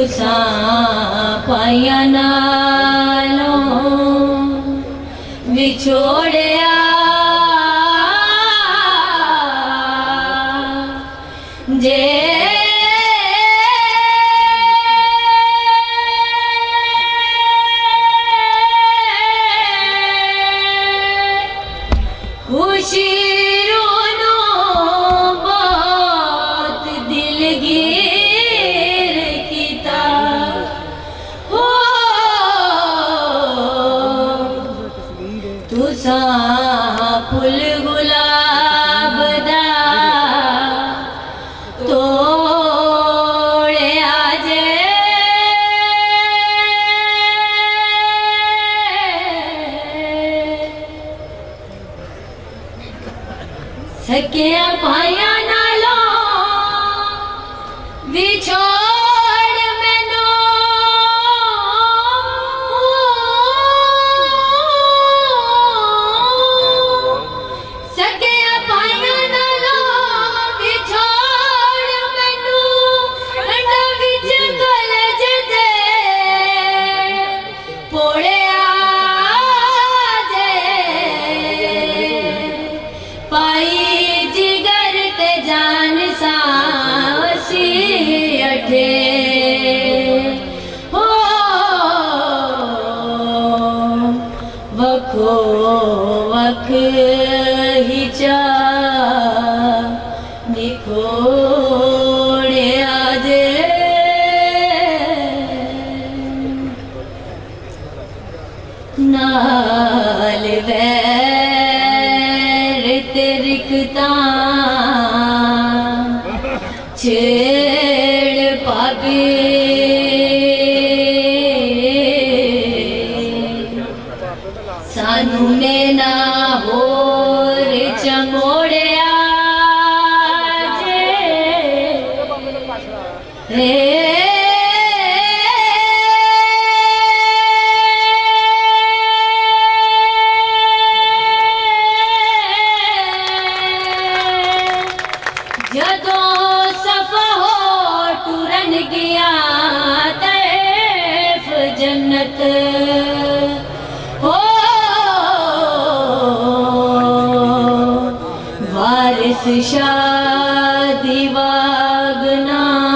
तुसां पाइया नालों विछोड़िया जे फुल गुलाब दा तोड़े आजे सकिया पाया नालों विछो वखो वख ही चा निखोड़े आजे नाल वैर तिरकता छेड़ पागे सानू ने ना होर चमोड़िया जे जदों सफा हो टुरन गया तैफ जन्नत वारिस शादी वागना